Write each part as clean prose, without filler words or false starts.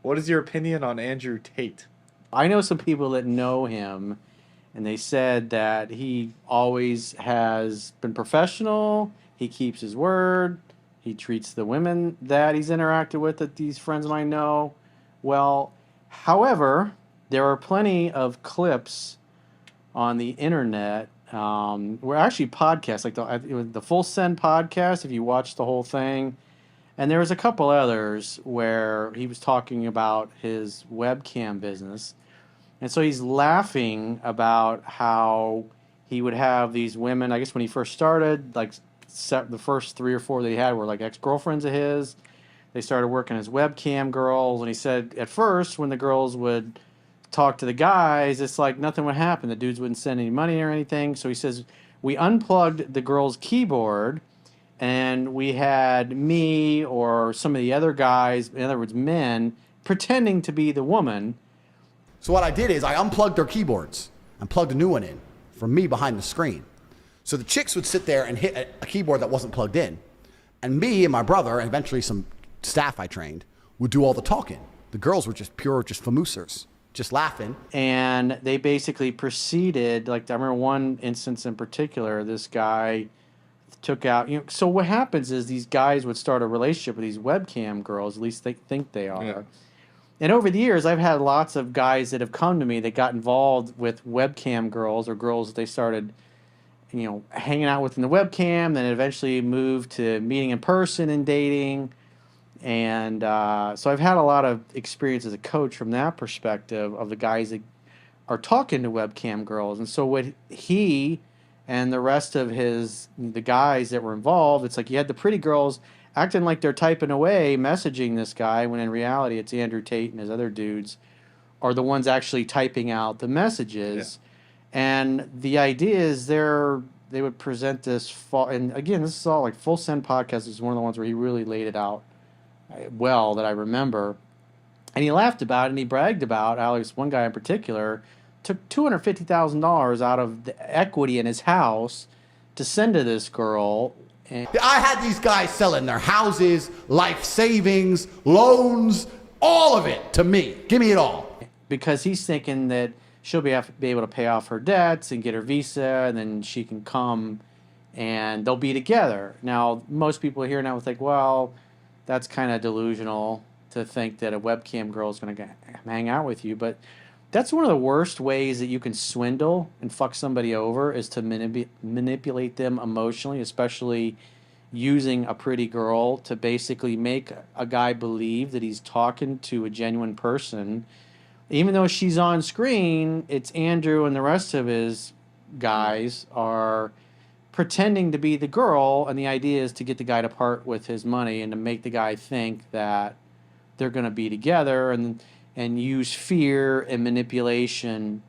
What is your opinion on Andrew Tate? I know some people that know him, and they said that he always has been professional. He keeps his word. He treats the women that he's interacted with, that these friends of mine know, well. However, there are plenty of clips on the internet. We're actually podcasts, like the Full Send podcast. If you watch the whole thing, and there was a couple others where he was talking about his webcam business, and so he's laughing about how he would have these women. I guess when he first started, like the first three or four that he had were like ex-girlfriends of his. They started working as webcam girls, and he said at first when the girls would talk to the guys, it's like nothing would happen. The dudes wouldn't send any money or anything. So he says we unplugged the girl's keyboard, and we had me or some of the other guys, in other words, men, pretending to be the woman. So what I did is I unplugged their keyboards and plugged a new one in from me behind the screen. So the chicks would sit there and hit a keyboard that wasn't plugged in. And me and my brother, and eventually some staff I trained, would do all the talking. The girls were just pure, just famoosers, just laughing. And they basically proceeded, like I remember one instance in particular, this guy took out, so what happens is these guys would start a relationship with these webcam girls, at least they think they are. Yeah. And over the years, I've had lots of guys that have come to me that got involved with webcam girls or girls that they started, hanging out with in the webcam, then eventually moved to meeting in person and dating. And so I've had a lot of experience as a coach from that perspective of the guys that are talking to webcam girls. And so what he and the rest of the guys that were involved, it's like you had the pretty girls acting like they're typing away, messaging this guy, when in reality it's Andrew Tate and his other dudes are the ones actually typing out the messages. Yeah. And the idea is they would present this, and again, this is all like Full Send Podcast is one of the ones where he really laid it out well that I remember. And he laughed about it and he bragged about how one guy in particular took $250,000 out of the equity in his house to send to this girl. And I had these guys selling their houses, life savings, loans, all of it to me. Give me it all. Because he's thinking that she'll be able to pay off her debts and get her visa, and then she can come and they'll be together. Now, most people here now will think, well, that's kind of delusional to think that a webcam girl is going to hang out with you. But that's one of the worst ways that you can swindle and fuck somebody over, is to manipulate them emotionally, especially using a pretty girl to basically make a guy believe that he's talking to a genuine person. Even though she's on screen, it's Andrew and the rest of his guys are pretending to be the girl, and the idea is to get the guy to part with his money and to make the guy think that they're going to be together, and use fear and manipulation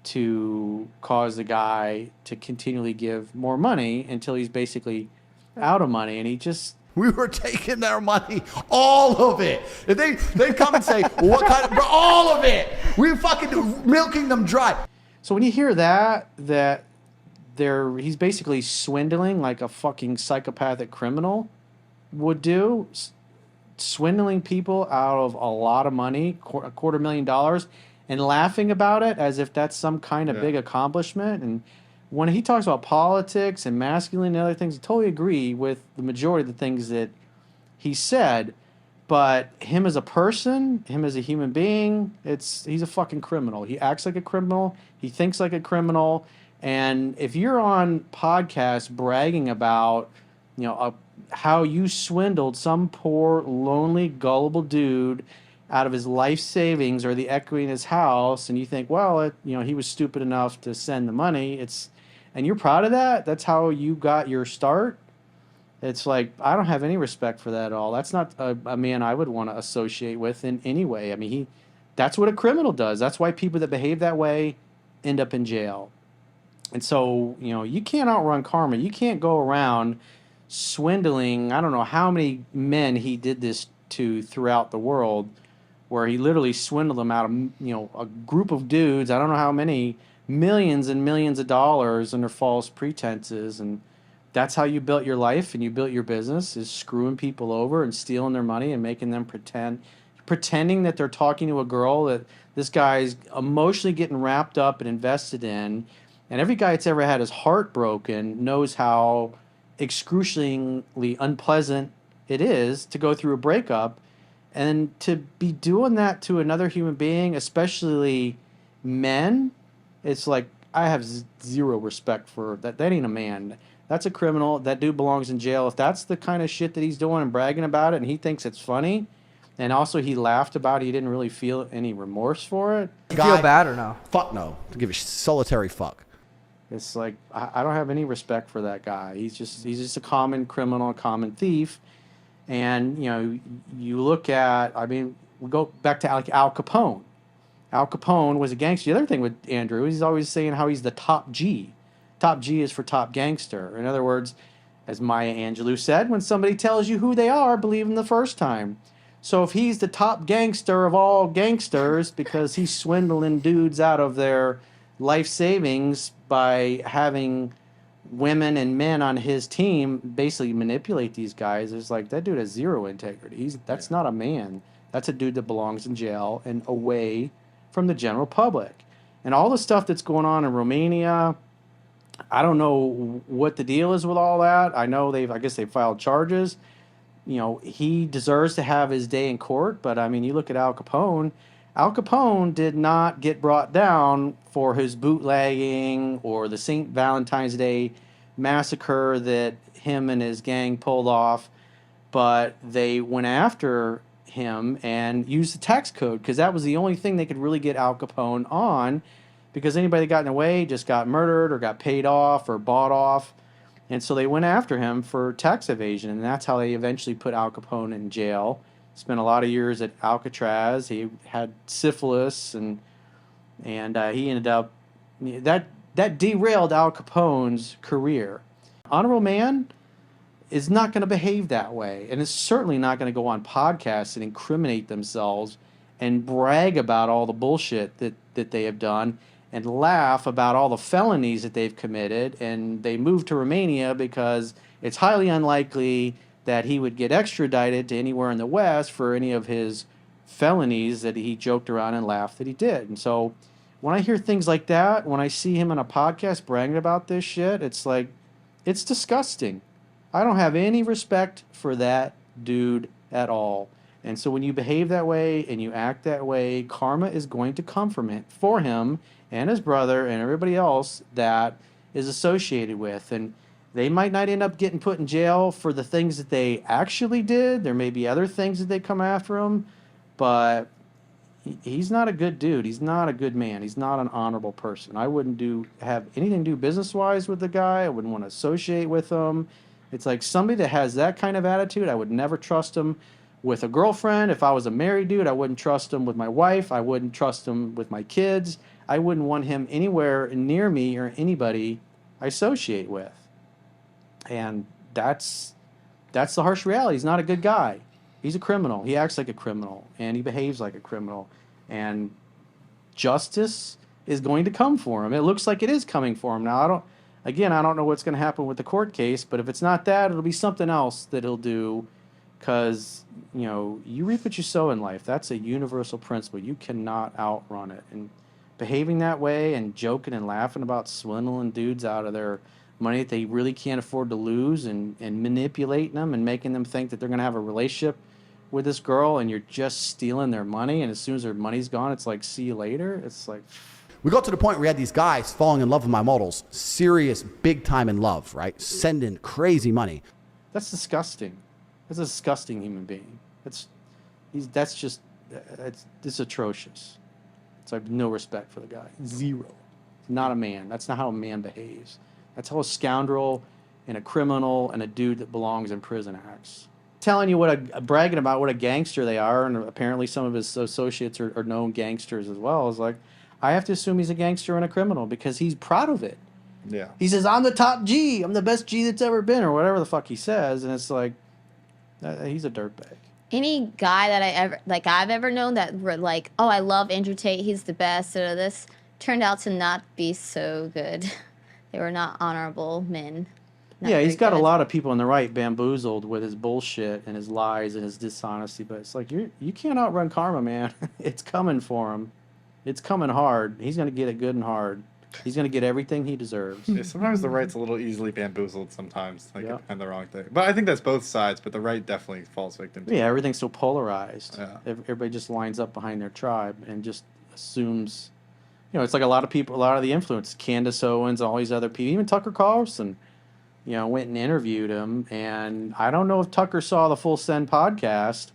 to cause the guy to continually give more money until he's basically out of money. And we were taking their money, all of it. If they come and say, what kind of, all of it. We were fucking milking them dry. So when you hear that he's basically swindling like a fucking psychopathic criminal would do, swindling people out of a lot of money, $250,000, and laughing about it as if that's some kind of big accomplishment. And when he talks about politics and masculine and other things, I totally agree with the majority of the things that he said. But him as a person, him as a human being, he's a fucking criminal. He acts like a criminal. He thinks like a criminal. And if you're on podcasts bragging about, how you swindled some poor, lonely, gullible dude out of his life savings or the equity in his house, and you think, well, he was stupid enough to send the money, and you're proud of that, that's how you got your start, it's like, I don't have any respect for that at all. That's not a man I would want to associate with in any way. I mean, that's what a criminal does. That's why people that behave that way end up in jail. And so, you can't outrun karma. You can't go around swindling, I don't know how many men he did this to throughout the world, where he literally swindled them out of, a group of dudes, I don't know how many, millions and millions of dollars under false pretenses. And that's how you built your life and you built your business, is screwing people over and stealing their money and making them pretending that they're talking to a girl that this guy's emotionally getting wrapped up and invested in. And every guy that's ever had his heart broken knows how excruciatingly unpleasant it is to go through a breakup. And to be doing that to another human being, especially men, it's like, I have zero respect for that. That ain't a man. That's a criminal. That dude belongs in jail. If that's the kind of shit that he's doing and bragging about it and he thinks it's funny, and also he laughed about it, he didn't really feel any remorse for it. You feel bad or no? Fuck no. To give a solitary fuck. It's like, I don't have any respect for that guy. He's just a common criminal, a common thief. And, you know, you look at, I mean, we go back to like Al Capone. Al Capone was a gangster. The other thing with Andrew, he's always saying how he's the top G. Top G is for top gangster. In other words, as Maya Angelou said, when somebody tells you who they are, believe them the first time. So if he's the top gangster of all gangsters because he's swindling dudes out of their life savings by having women and men on his team basically manipulate these guys, it's like, that dude has zero integrity. That's not a man. That's a dude that belongs in jail and away from the general public. And all the stuff that's going on in Romania, I don't know what the deal is with all that. I know I guess they filed charges. You know, he deserves to have his day in court, but I mean, you look at Al Capone. Al Capone did not get brought down for his bootlegging or the St. Valentine's Day massacre that him and his gang pulled off, but they went after him and used the tax code because that was the only thing they could really get Al Capone on, because anybody that got in the way just got murdered or got paid off or bought off. And so they went after him for tax evasion, and that's how they eventually put Al Capone in jail. Spent a lot of years at Alcatraz. He had syphilis, and he ended up that derailed Al Capone's career. Honorable man is not going to behave that way, and is certainly not going to go on podcasts and incriminate themselves and brag about all the bullshit that they have done and laugh about all the felonies that they've committed. And they moved to Romania because it's highly unlikely that he would get extradited to anywhere in the West for any of his felonies that he joked around and laughed that he did. And so when I hear things like that, when I see him on a podcast bragging about this shit, it's like, it's disgusting. I don't have any respect for that dude at all. And so when you behave that way and you act that way, karma is going to come for him and his brother and everybody else that is associated with. And they might not end up getting put in jail for the things that they actually did. There may be other things that they come after him, but he's not a good dude. He's not a good man. He's not an honorable person. I wouldn't have anything to do business-wise with the guy. I wouldn't want to associate with him. It's like somebody that has that kind of attitude, I would never trust him with a girlfriend. If I was a married dude, I wouldn't trust him with my wife. I wouldn't trust him with my kids. I wouldn't want him anywhere near me or anybody I associate with. And that's the harsh reality. He's not a good guy. He's a criminal. He acts like a criminal, and he behaves like a criminal. And justice is going to come for him. It looks like it is coming for him. Now, I don't know what's going to happen with the court case, but if it's not that, it'll be something else that he'll do, because, you know, you reap what you sow in life. That's a universal principle. You cannot outrun it. And behaving that way and joking and laughing about swindling dudes out of their money that they really can't afford to lose, and manipulating them and making them think that they're going to have a relationship with this girl, and you're just stealing their money, and as soon as their money's gone, it's like, see you later. It's like, we got to the point where we had these guys falling in love with my models, serious, big time in love, right? Sending crazy money. that's disgusting. That's a disgusting human being. It's atrocious. So I have no respect for the guy. Zero. Not a man. That's not how a man behaves. That's how a scoundrel and a criminal and a dude that belongs in prison acts. Telling you bragging about what a gangster they are, and apparently some of his associates are known gangsters as well, is like, I have to assume he's a gangster and a criminal because he's proud of it. Yeah. He says, I'm the top G. I'm the best G that's ever been, or whatever the fuck he says. And it's like, he's a dirtbag. Any guy that I've ever known that were like, oh, I love Andrew Tate, he's the best, or this, turned out to not be so good. They were not honorable men. Yeah, he's very got a good. lot of people on the right bamboozled with his bullshit and his lies and his dishonesty. But it's like you can't outrun karma, man. It's coming for him. It's coming hard. He's gonna get it good and hard. He's gonna get everything he deserves. Yeah, sometimes the right's a little easily bamboozled. Sometimes, like Yeah. and the wrong thing. But I think that's both sides. But the right definitely falls victim to. Yeah, everything's so polarized. Yeah. Everybody just lines up behind their tribe and just assumes. It's like a lot of people, a lot of the influence, Candace Owens, all these other people, even Tucker Carlson, went and interviewed him. And I don't know if Tucker saw the Full Send podcast,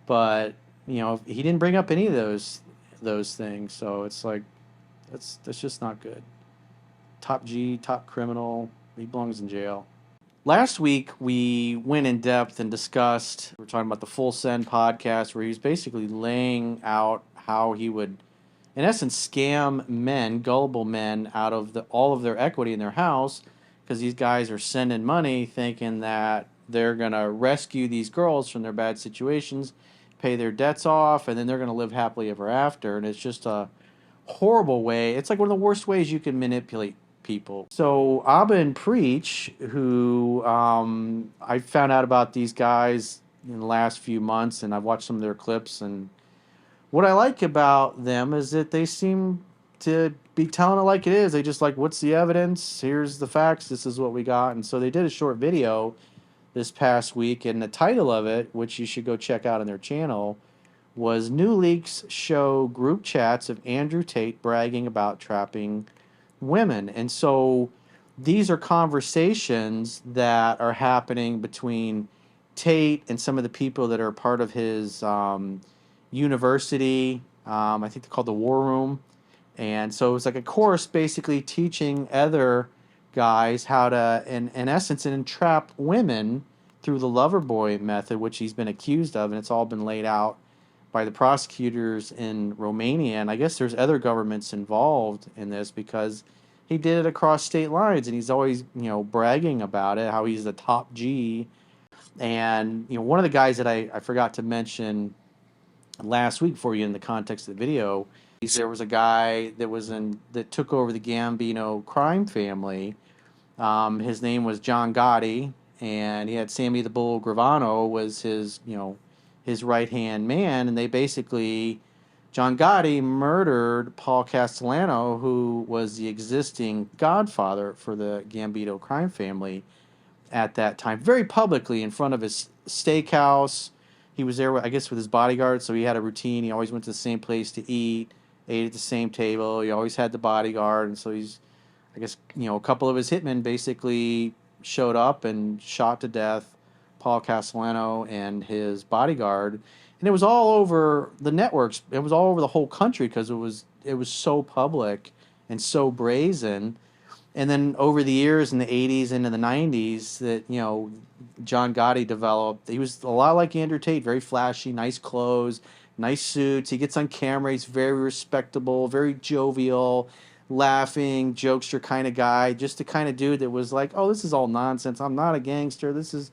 but he didn't bring up any of those things. So it's like that's just not good. Top G, top criminal, he belongs in jail. Last week we went in depth and discussed. We're talking about the Full Send podcast, where he's basically laying out how he would, in essence, scam men, gullible men, out of all of their equity in their house, because these guys are sending money thinking that they're going to rescue these girls from their bad situations, pay their debts off, and then they're going to live happily ever after. And it's just a horrible way. It's like one of the worst ways you can manipulate people. So Abba and Preach, who I found out about these guys in the last few months, and I've watched some of their clips, and what I like about them is that they seem to be telling it like it is. They just like, what's the evidence? Here's the facts. This is what we got. And so they did a short video this past week, and the title of it, which you should go check out on their channel, was New Leaks Show Group Chats of Andrew Tate Bragging About Trapping Women. And so these are conversations that are happening between Tate and some of the people that are part of his university. I think they're called the War Room. And so it's like a course basically teaching other guys how to, in essence, entrap women through the lover boy method, which he's been accused of, and it's all been laid out by the prosecutors in Romania. And I guess there's other governments involved in this, because he did it across state lines, and he's always, bragging about it, how he's the top G. And, one of the guys that I forgot to mention last week for you in the context of the video, there was a guy that took over the Gambino crime family. His name was John Gotti, and he had Sammy the Bull Gravano was his right-hand man, and they basically, John Gotti murdered Paul Castellano, who was the existing godfather for the Gambino crime family at that time, very publicly in front of his steakhouse. He was there, I guess, with his bodyguard, so he had a routine. He always went to the same place to eat, ate at the same table. He always had the bodyguard, and so I guess, a couple of his hitmen basically showed up and shot to death Paul Castellano and his bodyguard. And it was all over the networks. It was all over the whole country, because it was so public and so brazen. And then over the years in the 80s into the 90s that, John Gotti developed, he was a lot like Andrew Tate, very flashy, nice clothes, nice suits. He gets on camera. He's very respectable, very jovial, laughing, jokester kind of guy, just the kind of dude that was like, oh, this is all nonsense. I'm not a gangster. This is,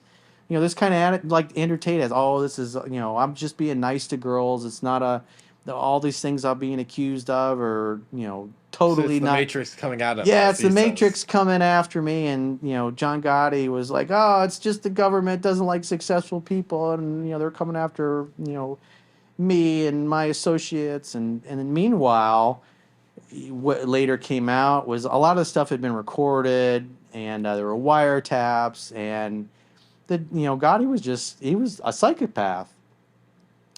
this kind of like Andrew Tate has, oh, this is, I'm just being nice to girls. It's not all these things I'm being accused of, or, totally So it's the not. Matrix coming at us. Yeah, it's the he Matrix says. coming after me. And, John Gotti was like, oh, it's just the government doesn't like successful people. And, they're coming after, me and my associates. And then meanwhile, what later came out was a lot of the stuff had been recorded, and there were wiretaps, and Gotti he was a psychopath.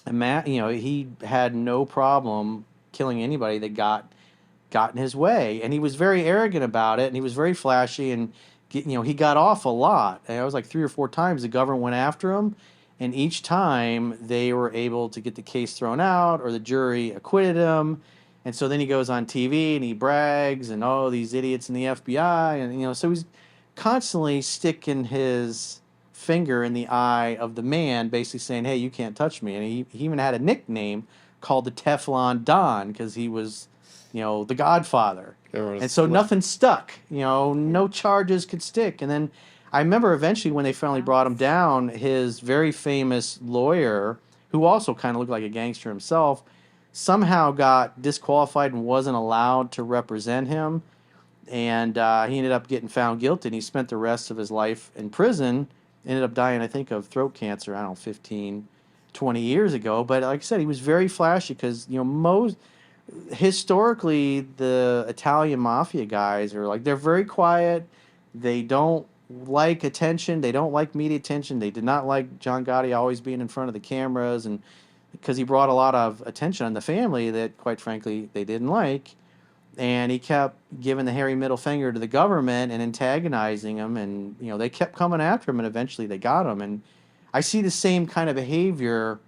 And Matt, he had no problem killing anybody that got in his way, and he was very arrogant about it, and he was very flashy, and he got off a lot. And it was like 3 or 4 times the government went after him, and each time they were able to get the case thrown out, or the jury acquitted him. And so then he goes on TV and he brags, and these idiots in the FBI, and so he's constantly sticking his finger in the eye of the man, basically saying, hey, you can't touch me. And he even had a nickname called the Teflon Don, because he was, the Godfather. And so nothing stuck. No charges could stick. And then I remember eventually when they finally brought him down, his very famous lawyer, who also kind of looked like a gangster himself, somehow got disqualified and wasn't allowed to represent him. and he ended up getting found guilty, and he spent the rest of his life in prison. Ended up dying, I think, of throat cancer, I don't know, 15, 20 years ago. But like I said, he was very flashy because, historically, the Italian mafia guys are like, they're very quiet. They don't like attention. They don't like media attention. They did not like John Gotti always being in front of the cameras, and because he brought a lot of attention on the family that, quite frankly, they didn't like. And he kept giving the hairy middle finger to the government and antagonizing them, and they kept coming after him, and eventually they got him. And I see the same kind of behavior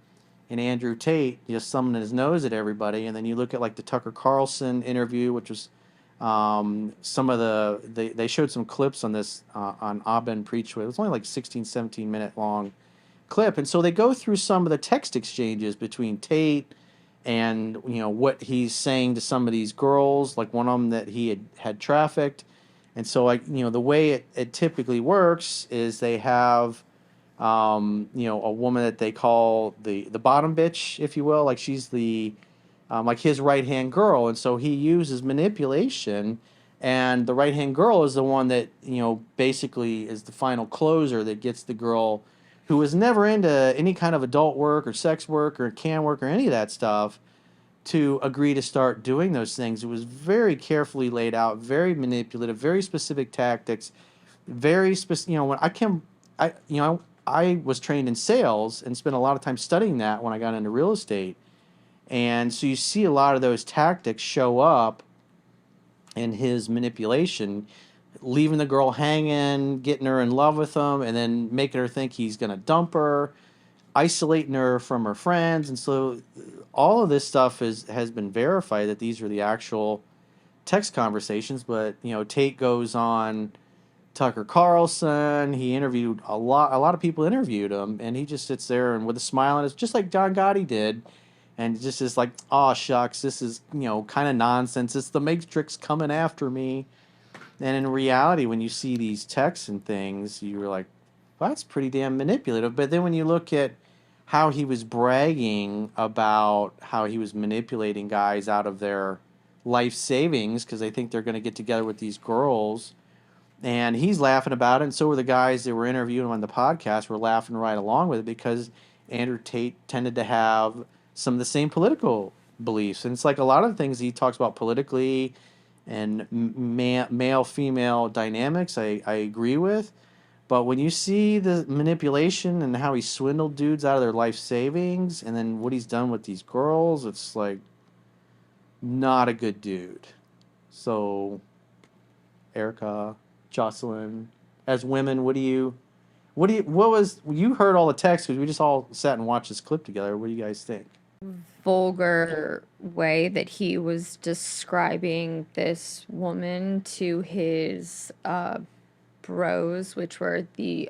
in Andrew Tate, just thumbing his nose at everybody. And then you look at like the Tucker Carlson interview, which was some of they showed some clips on this on Abend Preachway. It was only like 16, 17-minute long clip, and so they go through some of the text exchanges between Tate and what he's saying to some of these girls, like one of them that he had trafficked. And so, like, the way it typically works is they have a woman that they call the bottom bitch, if you will, like she's the like his right hand girl, and so he uses manipulation, and the right hand girl is the one that basically is the final closer that gets the girl who was never into any kind of adult work or sex work or can work or any of that stuff to agree to start doing those things. It was very carefully laid out, very manipulative, very specific tactics, very specific. When I was trained in sales and spent a lot of time studying that when I got into real estate. And so you see a lot of those tactics show up in his manipulation, leaving the girl hanging, getting her in love with him, and then making her think he's going to dump her, isolating her from her friends. And so all of this stuff has been verified that these are the actual text conversations. But, Tate goes on Tucker Carlson. He interviewed a lot of people interviewed him, and he just sits there and with a smile on his, just like John Gotti did, and just is like, "Oh shucks, this is kind of nonsense. It's the Matrix coming after me." And in reality, when you see these texts and things, you're like, well, that's pretty damn manipulative. But then when you look at how he was bragging about how he was manipulating guys out of their life savings because they think they're going to get together with these girls, and he's laughing about it, and so were the guys that were interviewing him on the podcast were laughing right along with it because Andrew Tate tended to have some of the same political beliefs. And it's like a lot of the things he talks about politically and male-female dynamics, I agree with. But when you see the manipulation and how he swindled dudes out of their life savings and then what he's done with these girls, it's like not a good dude. So, Erica, Jocelyn, as women, you heard all the texts because we just all sat and watched this clip together. What do you guys think? Vulgar way that he was describing this woman to his bros, which were the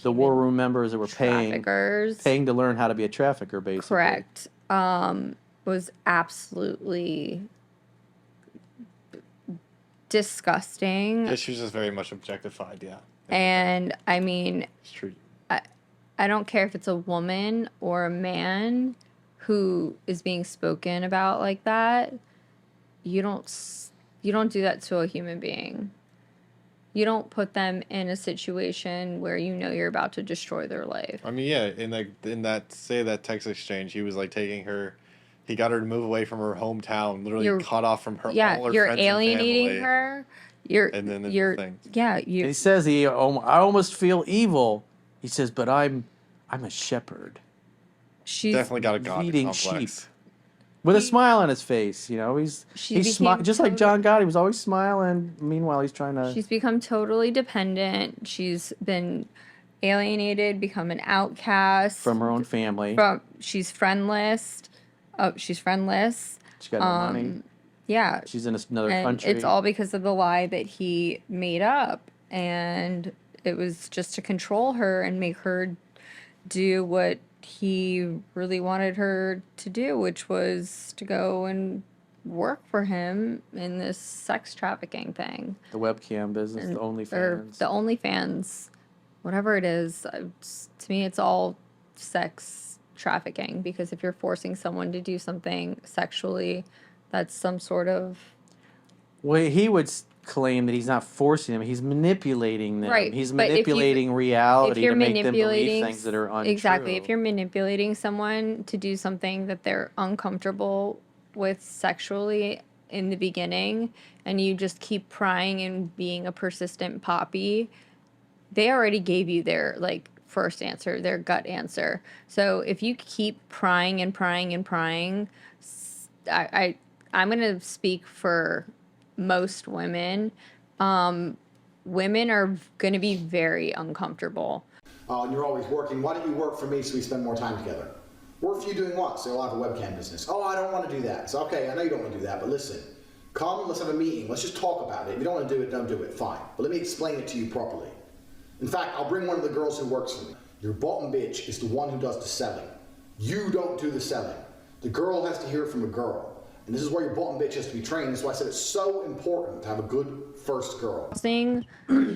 war room members that were paying to learn how to be a trafficker, basically. Correct. Was absolutely disgusting. Yeah, she was just very much objectified, yeah. And I mean, It's true. I don't care if it's a woman or a man who is being spoken about like that. You don't do that to a human being. You don't put them in a situation where you're about to destroy their life. I mean, yeah, in that text exchange, he was like he got her to move away from her hometown, literally cut off from her all her you're friends alienating and family. her. He says I almost feel evil. He says, but I'm a shepherd. She's definitely got a god complex. Sheep. With a smile on his face, he's just like John Gotti. He was always smiling. Meanwhile, he's trying to. She's become totally dependent. She's been alienated, become an outcast from her own family. She's friendless. She's friendless. She got no money. Yeah. She's in another country. It's all because of the lie that he made up, and it was just to control her and make her do what he really wanted her to do, which was to go and work for him in this sex trafficking thing. The webcam business, the OnlyFans. Or the OnlyFans, whatever it is. To me, it's all sex trafficking, because if you're forcing someone to do something sexually, that's some sort of... Well, he would claim that he's not forcing them; he's manipulating them. Right, He's but if manipulating reality to make them believe manipulating things that are untrue. exactly, if you're manipulating someone to do something that they're uncomfortable with sexually in the beginning, and you just keep prying and being a persistent poppy, they already gave you their like first answer, their gut answer. So if you keep prying and prying and prying, I'm gonna speak for most women. Women are gonna be very uncomfortable. And you're always working. Why don't you work for me so we spend more time together? Work for you doing what? So I'll have a webcam business. Oh, I don't want to do that. So okay, I know you don't want to do that, but listen, come, let's have a meeting. Let's just talk about it. If you don't want to do it, don't do it. Fine. But let me explain it to you properly. In fact, I'll bring one of the girls who works for me. Your bottom bitch is the one who does the selling. You don't do the selling. The girl has to hear it from a girl. And this is where your bottom bitch has to be trained. That's why I said it's so important to have a good first girl. Crossing,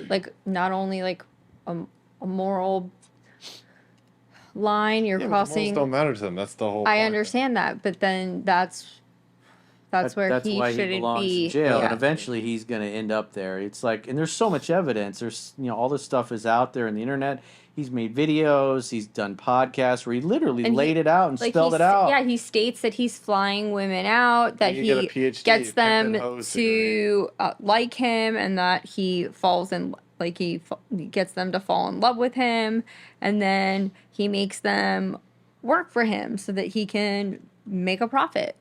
like, not only like a moral line, you're Yeah, crossing. But the morals don't matter to them. That's the whole. I point. understand that, but then that's where That's he why shouldn't he belongs be. in jail, Yeah. and eventually he's going to end up there. It's like, and there's so much evidence. There's, all this stuff is out there in the internet. He's made videos. He's done podcasts where he literally And laid it out and like spelled it out. Yeah, he states that he's flying women out, that You he get a PhD, gets them pimp and hose to like him, and that he falls in, like he gets them to fall in love with him, and then he makes them work for him so that he can make a profit.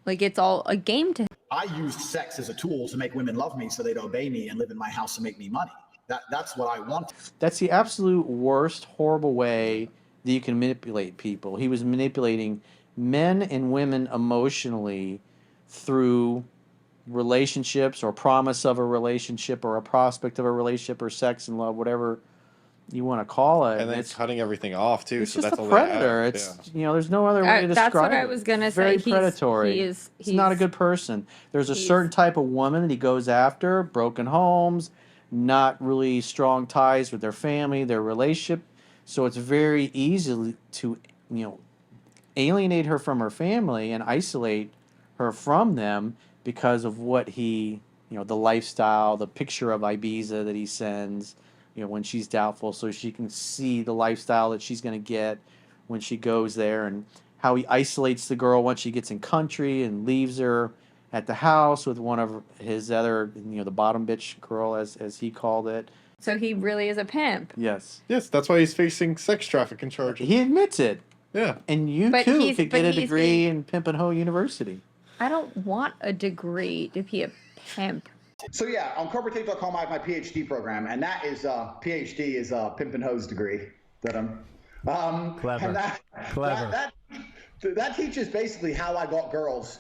Like, it's all a game to him. I use sex as a tool to make women love me so they'd obey me and live in my house and make me money. That's what I want. That's the absolute worst, horrible way that you can manipulate people. He was manipulating men and women emotionally through relationships or promise of a relationship or a prospect of a relationship or sex and love, whatever you want to call it. And then it's cutting everything off too. It's So just that's a all predator. They have. It's there's no other way to describe it. That's what I was gonna say. Very predatory. He's not a good person. There's a certain type of woman that he goes after: broken homes, not really strong ties with their family, their relationship. So it's very easy to alienate her from her family and isolate her from them because of what he the lifestyle, the picture of Ibiza that he sends. When she's doubtful, so she can see the lifestyle that she's going to get when she goes there, and how he isolates the girl once she gets in country and leaves her at the house with one of his other, the bottom bitch girl, as he called it. So he really is a pimp. Yes. Yes, that's why he's facing sex trafficking charges. He admits it. Yeah. And you too could get a degree in Pimp and Hoe University. I don't want a degree to be a pimp. So yeah, on corporatate.com I have my PhD program, and that is PhD is Pimp and Hose degree that I'm Clever. And Clever. That teaches basically how I got girls,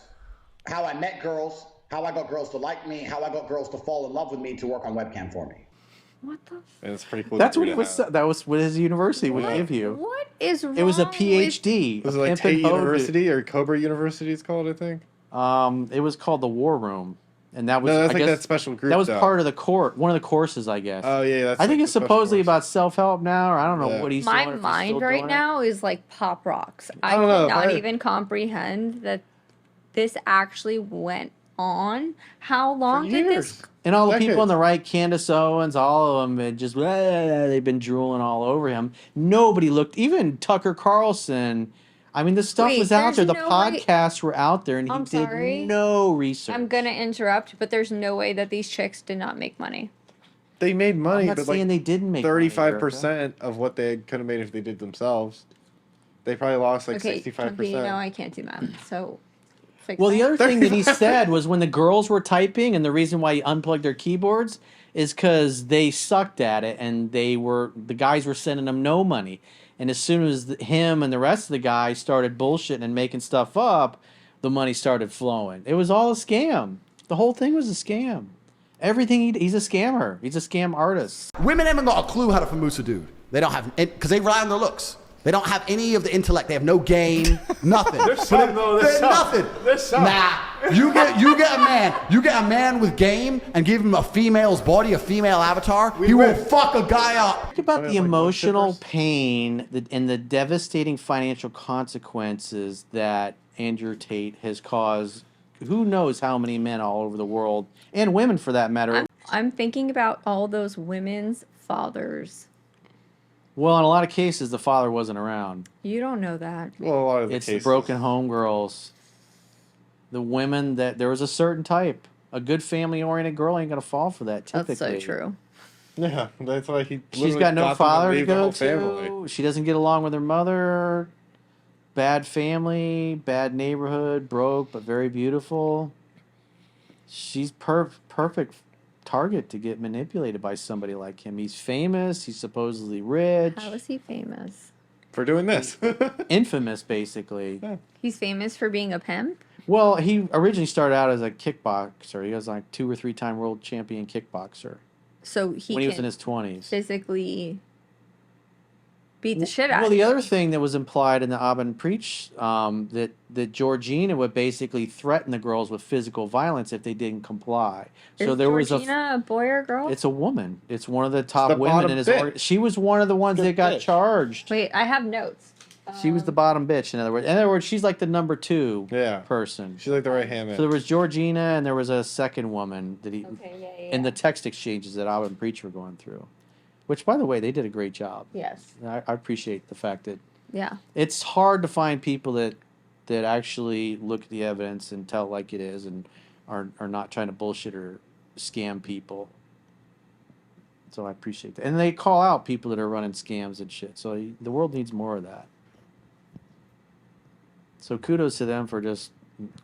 how I met girls, how I got girls to like me, how I got girls to fall in love with me to work on webcam for me. What the? And it's pretty cool. That's what that was what his university would give you. What is wrong? It was a PhD. Was it like Tate University or Cobra University? It's called, I think. It was called the War Room. And that was, no, that's I like guess, that special group. that was part of the one of the courses, I guess. Oh yeah, that's. I think like it's supposedly about self-help now, or I don't know what he's My doing. mind right now is like pop rocks. I don't know, cannot right? even comprehend that this actually went on. How long did this? And all the Decades. people on the right, Candace Owens, all of them, had just they've been drooling all over him. Nobody looked, even Tucker Carlson. I mean, the stuff Wait, was out there. there's The no way- podcasts were out there, and he I'm did sorry. no research. I'm gonna interrupt, but there's no way that these chicks did not make money. They made money, I'm not but saying like they didn't make money, 35% of what they could have made if they did themselves. They probably lost like Okay, 65%. you know I can't do math, so. Fix Well, that. the other thing that he said was when the girls were typing, and the reason why he unplugged their keyboards is because they sucked at it, and the guys were sending them no money. And as soon as him and the rest of the guys started bullshitting and making stuff up, the money started flowing. It was all a scam. The whole thing was a scam. Everything he's a scammer. He's a scam artist. Women haven't got a clue how to famoose a dude. They don't have, because they rely on their looks. They don't have any of the intellect. They have no game, nothing. There's some, though. There's some. Nothing. There's some. Nah. You get a man with game and give him a female's body, a female avatar. He will fuck a guy up. Think about the like emotional wood chippers. pain and the devastating financial consequences that Andrew Tate has caused who knows how many men all over the world, and women for that matter. I'm thinking about all those women's fathers. Well, in a lot of cases, the father wasn't around. You don't know that. Well, a lot of the It's cases. the broken home girls. The women that there was a certain type. A good family-oriented girl ain't gonna fall for that. Typically, That's so true. Yeah, that's why he. She's literally got no them father to leave the go whole to. family. She doesn't get along with her mother. Bad family, bad neighborhood, broke but very beautiful. She's perfect target to get manipulated by somebody like him. He's famous. He's supposedly rich. How is he famous? For doing this. Infamous, basically. Yeah. He's famous for being a pimp? Well, he originally started out as a kickboxer. He was like 2 or 3 time world champion kickboxer So he when he was in can his 20s. physically beat the shit out Well, of the you. other thing that was implied in the Abend Preach, that Georgina would basically threaten the girls with physical violence if they didn't comply. So Is there Georgina a boy or girl? it's a woman. It's one of the top the women bottom in his. bitch. She was one of the ones Good that got bitch. charged. Wait, I have notes. She was the bottom bitch. In other words, she's like the number 2 Yeah. person. She's like the right hand man. So there was Georgina, and there was a second woman that he Okay, yeah. in the text exchanges that Abend Preach were going through. Which, by the way, they did a great job. Yes. I appreciate the fact that Yeah. it's hard to find people that actually look at the evidence and tell it like it is and are not trying to bullshit or scam people. So I appreciate that. And they call out people that are running scams and shit. So the world needs more of that. So kudos to them for just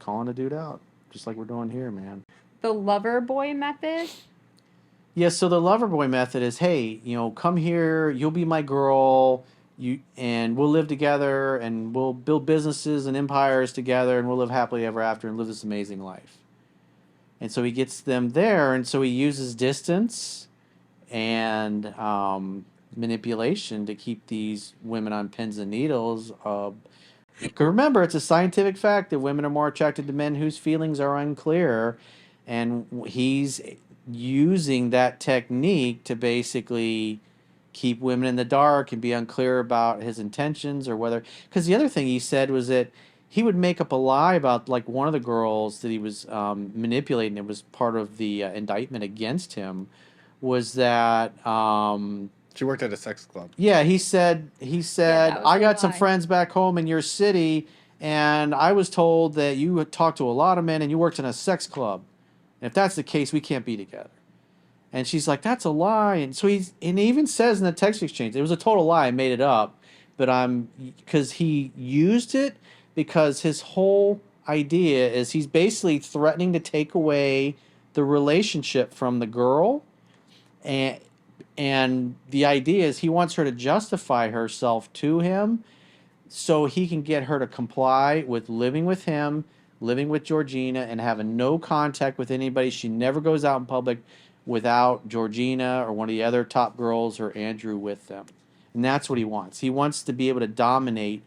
calling the dude out, just like we're doing here, man. The lover boy method? Yeah, so the lover boy method is, hey, come here, you'll be my girl, and we'll live together, and we'll build businesses and empires together, and we'll live happily ever after and live this amazing life. And so he gets them there, and so he uses distance and manipulation to keep these women on pins and needles. Remember, it's a scientific fact that women are more attracted to men whose feelings are unclear, and he's using that technique to basically keep women in the dark and be unclear about his intentions or whether. Because the other thing he said was that he would make up a lie about like one of the girls that he was manipulating. It was part of the indictment against him. Was that She worked at a sex club. yeah, he said that was I the got some lie. friends back home in your city, and I was told that you had talked to a lot of men and you worked in a sex club. And if that's the case, we can't be together. And she's like, that's a lie. And so he even says in the text exchange, it was a total lie. I made it up, but because he used it because his whole idea is he's basically threatening to take away the relationship from the girl, and the idea is he wants her to justify herself to him so he can get her to comply with living with him, living with Georgina, and having no contact with anybody. She never goes out in public without Georgina or one of the other top girls or Andrew with them. And that's what he wants. He wants to be able to dominate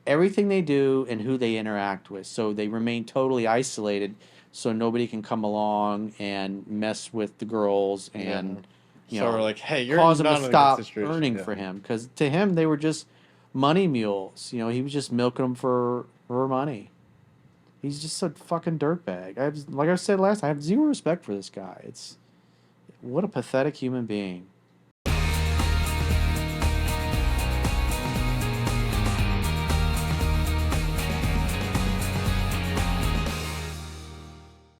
everything they do and who they interact with. So they remain totally isolated so nobody can come along and mess with the girls and So we're like, hey, you're cause them not to in a good stop situation. earning Yeah. for him. Because to him, they were just money mules. He was just milking them for money. He's just a fucking dirtbag. Like I said last time, I have zero respect for this guy. What a pathetic human being.